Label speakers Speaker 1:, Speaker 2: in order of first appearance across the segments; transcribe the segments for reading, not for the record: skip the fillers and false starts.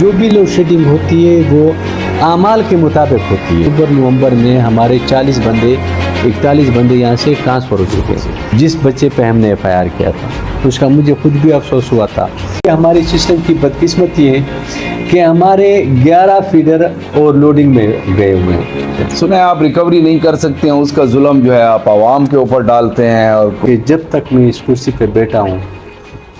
Speaker 1: جو بھی load shedding ہوتی ہے وہ اعمال کے مطابق ہوتی ہے۔ اکتوبر نومبر میں ہمارے 41 بندے یہاں سے ٹرانسفر ہو چکے ہیں۔ جس بچے پہ ہم نے ایف آئی آر کیا تھا اس کا مجھے خود بھی افسوس ہوا تھا۔ ہماری سسٹم کی بدقسمتی ہے کہ ہمارے 11 فیڈر اور لوڈنگ میں گئے ہوئے ہیں۔
Speaker 2: سنیں آپ ریکوری نہیں کر سکتے ہیں، اس کا ظلم جو ہے آپ عوام کے اوپر ڈالتے ہیں، اور
Speaker 1: کہ جب تک میں اس کرسی پہ بیٹھا ہوں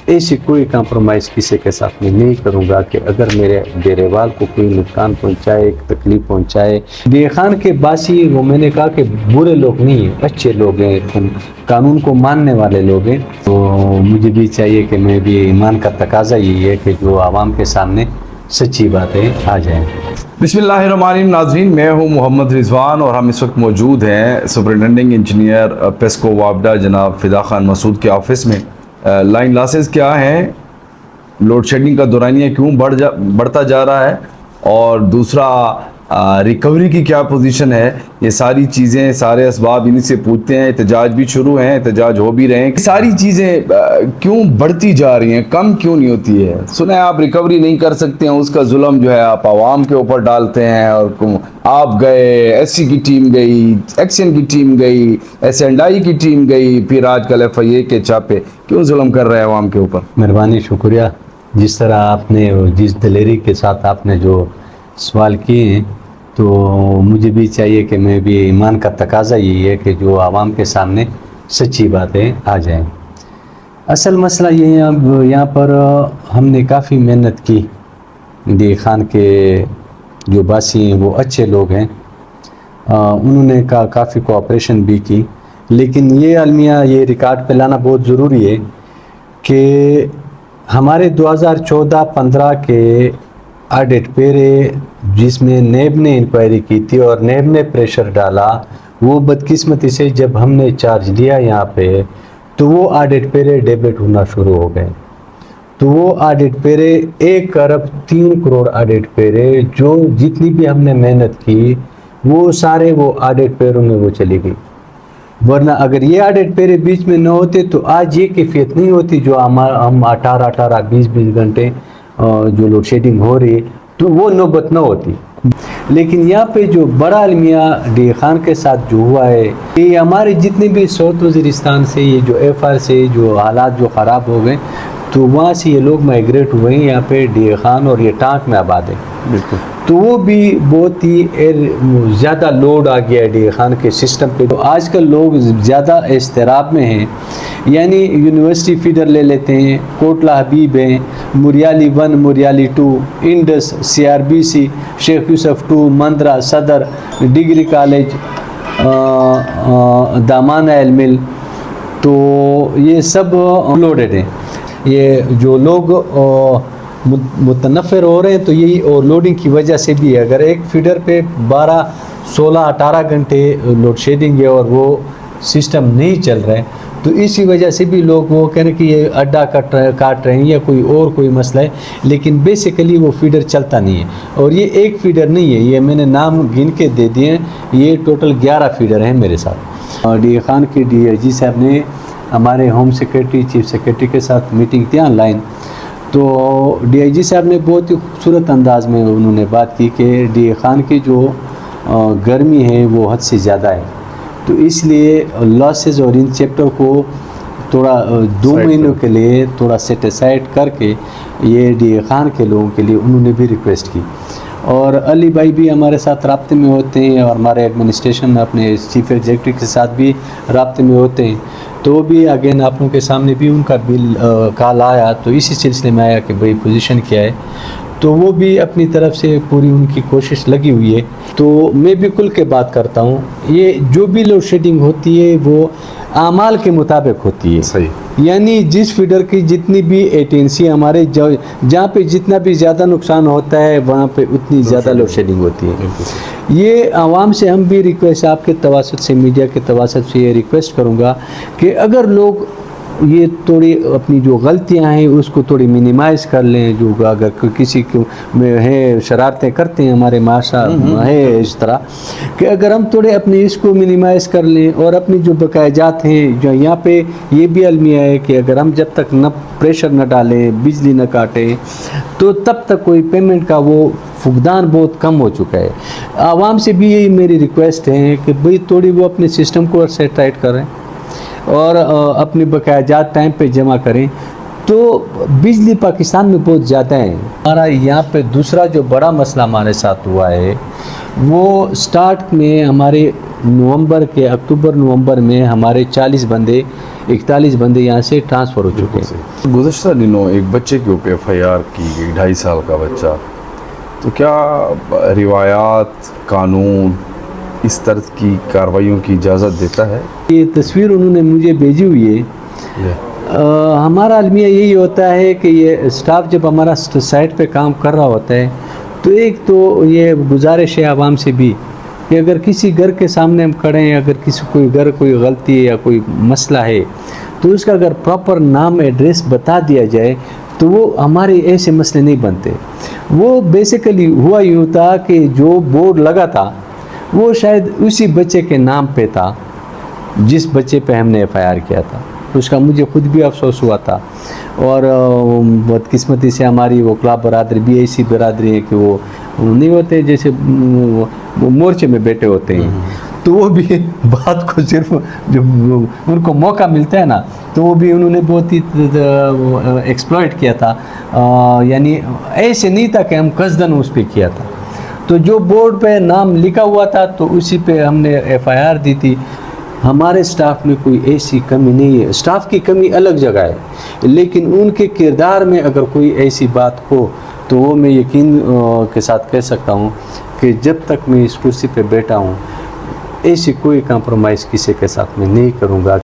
Speaker 1: ایسی کوئی کمپرومائز کسی کے ساتھ میں نہیں کروں گا کہ اگر میرے ڈیرے وال کو کوئی نقصان پہنچائے، تکلیف پہنچائے۔ ڈیرے خان کے باسی وہ میں نے کہا کہ برے لوگ نہیں ہیں، اچھے لوگ ہیں، قانون کو ماننے والے لوگ ہیں۔ تو مجھے بھی چاہیے کہ میں بھی ایمان کا تقاضا یہی ہے کہ جو عوام کے سامنے سچی باتیں آ جائیں۔
Speaker 2: بسم اللہ الرحمن الرحیم۔ ناظرین، میں ہوں محمد رضوان اور ہم اس وقت موجود ہیں سپرنٹینڈنگ انجینئر پیسکو وابڈا جناب فدا خان مسعود کے آفس میں۔ لائن لاسز کیا ہیں، لوڈ شیڈنگ کا دورانیہ کیوں بڑھتا جا رہا ہے، اور دوسرا ریکوری کی کیا پوزیشن ہے، یہ ساری چیزیں، سارے اسباب انہی سے پوچھتے ہیں۔ احتجاج بھی شروع ہیں، احتجاج ہو بھی رہے ہیں۔ ساری چیزیں کیوں بڑھتی جا رہی ہیں، کم کیوں نہیں ہوتی ہے؟ سنیں آپ ریکوری نہیں کر سکتے ہیں، اس کا ظلم جو ہے آپ عوام کے اوپر ڈالتے ہیں، اور آپ گئے، ایس سی کی ٹیم گئی، ایکشن کی ٹیم گئی، SNDI کی ٹیم گئی، پھر آج کل FIA کے چھاپے، کیوں ظلم کر رہے ہیں عوام کے اوپر؟
Speaker 1: مہربانی، شکریہ۔ جس طرح آپ نے جس دلیری کے ساتھ آپ نے جو سوال کیے ہیں تو مجھے بھی چاہیے کہ میں بھی ایمان کا تقاضا یہی ہے کہ جو عوام کے سامنے سچی باتیں آ جائیں۔ اصل مسئلہ یہ ہے، اب یہاں پر ہم نے کافی محنت کی، ڈی خان کے جو باسی ہیں وہ اچھے لوگ ہیں، انہوں نے کافی کوآپریشن بھی کی، لیکن یہ المیہ یہ ریکارڈ پہ لانا بہت ضروری ہے کہ ہمارے 2014-15 کے آڈٹ پیرے جس میں نیب نے انکوائری کی تھی اور نیب نے پریشر ڈالا، وہ بدقسمتی سے جب ہم نے چارج لیا یہاں پہ تو وہ آڈٹ پیرے ڈیبٹ ہونا شروع ہو گئے۔ تو وہ آڈٹ پیرے 1 ارب 3 کروڑ آڈٹ پیرے جو جتنی بھی ہم نے محنت کی وہ سارے وہ آڈٹ پیروں میں وہ چلی گئی، ورنہ اگر یہ آڈٹ پیرے بیچ میں نہ ہوتے تو آج یہ کیفیت نہیں ہوتی جو ہم 18 20 گھنٹے جو لوڈ شیڈنگ ہو رہی ہے تو وہ نوبت نہ ہوتی۔ لیکن یہاں پہ جو بڑا المیہ ڈی خان کے ساتھ جو ہوا ہے، یہ ہمارے جتنے بھی ساؤتھ وزیرستان سے یہ جو FR سے جو حالات جو خراب ہو گئے تو وہاں سے یہ لوگ مائیگریٹ ہوئے ہیں یہاں پہ ڈی خان اور یہ ٹانک میں آباد ہے۔ بالکل، تو وہ بھی بہت ہی زیادہ لوڈ آ گیا ہے ڈی خان کے سسٹم پہ۔ تو آج کل لوگ زیادہ اضطراب میں ہیں، یعنی یونیورسٹی فیڈر لے لیتے ہیں، کوٹلہ حبیب ہیں، موریالی 1 موریالی 2، انڈس، CRBC، شیخ یوسف 2، مندرہ، صدر، ڈگری کالج، دامانہ المل، تو یہ سب لوڈڈ ہیں۔ یہ جو لوگ متنفر ہو رہے ہیں تو یہی اوور لوڈنگ کی وجہ سے بھی ہے۔ اگر ایک فیڈر پہ 12 16 18 گھنٹے لوڈ شیڈنگ ہے اور وہ سسٹم نہیں چل رہا ہے تو اسی وجہ سے بھی لوگ وہ کہہ رہے ہیں کہ یہ اڈا کاٹ رہے ہیں یا کوئی مسئلہ ہے، لیکن بیسیکلی وہ فیڈر چلتا نہیں ہے۔ اور یہ ایک فیڈر نہیں ہے، یہ میں نے نام گن کے دے دیے ہیں، یہ ٹوٹل 11 فیڈر ہیں میرے ساتھ۔ ڈی خان کے DIG صاحب نے ہمارے ہوم سیکریٹری، چیف سیکریٹری کے ساتھ میٹنگ تھی آن لائن، تو DIG صاحب نے بہت ہی خوبصورت انداز میں انہوں نے بات کی کہ ڈی خان کی جو گرمی ہے وہ حد سے زیادہ ہے، تو اس لیے لاسز اور ان چیپٹر کو تھوڑا 2 مہینوں کے لیے تھوڑا سیٹ اسائڈ کر کے یہ ڈی خان کے لوگوں کے لیے انہوں نے بھی ریکویسٹ کی۔ اور علی بھائی بھی ہمارے ساتھ رابطے میں ہوتے ہیں اور ہمارے ایڈمنسٹریشن اپنے چیف ایگزیکٹو کے ساتھ بھی رابطے میں ہوتے ہیں، تو بھی اگین آپ لوگوں کے سامنے بھی ان کا بل کال آیا تو اسی سلسلے میں آیا کہ بھائی پوزیشن کیا ہے، تو وہ بھی اپنی طرف سے پوری ان کی کوشش لگی ہوئی ہے۔ تو میں بھی کل کے بات کرتا ہوں، یہ جو بھی لوڈ شیڈنگ ہوتی ہے وہ اعمال کے مطابق ہوتی ہے۔ صحیح، یعنی جس فیڈر کی جتنی بھی ایٹینسی ہمارے جہاں پہ جتنا بھی زیادہ نقصان ہوتا ہے وہاں پہ اتنی زیادہ لوڈ شیڈنگ ہوتی ہے۔ یہ عوام سے ہم بھی ریکویسٹ، آپ کے تواسط سے، میڈیا کے تواسط سے یہ ریکویسٹ کروں گا کہ اگر لوگ یہ تھوڑی اپنی جو غلطیاں ہیں اس کو تھوڑی منیمائز کر لیں. جو اگر کسی کو میں ہے شرارتیں کرتے ہیں ہمارے معاشرہ ہے اس طرح کہ اگر ہم تھوڑے اپنے اس کو منیمائز کر لیں اور اپنی جو بقایا جات ہیں جو یہاں پہ یہ بھی المیہ ہے کہ اگر ہم جب تک نہ پریشر نہ ڈالیں بجلی نہ کاٹیں تو تب تک کوئی پیمنٹ کا وہ فقدان بہت کم ہو چکا ہے. عوام سے بھی یہی میری ریکویسٹ ہے کہ بھئی تھوڑی وہ اپنے سسٹم کو سیٹ ٹائٹ کریں اور اپنی بقایا جات ٹائم پہ جمع کریں. تو بجلی پاکستان میں بہت زیادہ ہے. ہمارا یہاں پہ دوسرا جو بڑا مسئلہ ہمارے ساتھ ہوا ہے وہ سٹارٹ میں ہمارے اکتوبر نومبر میں ہمارے 41 بندے یہاں سے ٹرانسفر ہو چکے ہیں.
Speaker 2: گزشتہ دنوں ایک بچے کے اوپر FIR کی گئی 2.5 سال کا بچہ. تو کیا روایات قانون اس طرح کی کارروائیوں کی اجازت دیتا ہے؟
Speaker 1: یہ تصویر انہوں نے مجھے بھیجی ہوئی ہے. ہمارا المیہ یہی ہوتا ہے کہ یہ سٹاف جب ہمارا سائٹ پہ کام کر رہا ہوتا ہے تو ایک تو یہ گزارش ہے عوام سے بھی کہ اگر کسی گھر کے سامنے ہم کھڑے ہیں اگر کوئی غلطی ہے یا کوئی مسئلہ ہے تو اس کا اگر پراپر نام ایڈریس بتا دیا جائے تو وہ ہمارے ایسے مسئلے نہیں بنتے. وہ بیسیکلی ہوا یوں تھا کہ جو بورڈ لگا تھا وہ شاید اسی بچے کے نام پہ تھا جس بچے پہ ہم نے FIR کیا تھا. اس کا مجھے خود بھی افسوس ہوا تھا اور بدقسمتی سے ہماری وہ کلاب برادری بھی ایسی برادری ہے کہ وہ نہیں ہوتے جیسے مورچے میں بیٹھے ہوتے ہیں. تو وہ بھی بات کو صرف جب ان کو موقع ملتا ہے نا تو وہ بھی انہوں نے بہت ہی ایکسپلائٹ کیا تھا. یعنی ایسے نہیں تھا کہ ہم قصدن اس پہ کیا تھا. تو جو بورڈ پہ نام لکھا ہوا تھا تو اسی پہ ہم نے FIR دی تھی. ہمارے سٹاف میں کوئی ایسی کمی نہیں ہے. سٹاف کی کمی الگ جگہ ہے لیکن ان کے کردار میں اگر کوئی ایسی بات ہو تو وہ میں یقین کے ساتھ کہہ سکتا ہوں کہ جب تک میں اس کرسی پہ بیٹھا ہوں ایسی کوئی کمپرومائز کسی کے ساتھ میں نہیں کروں گا.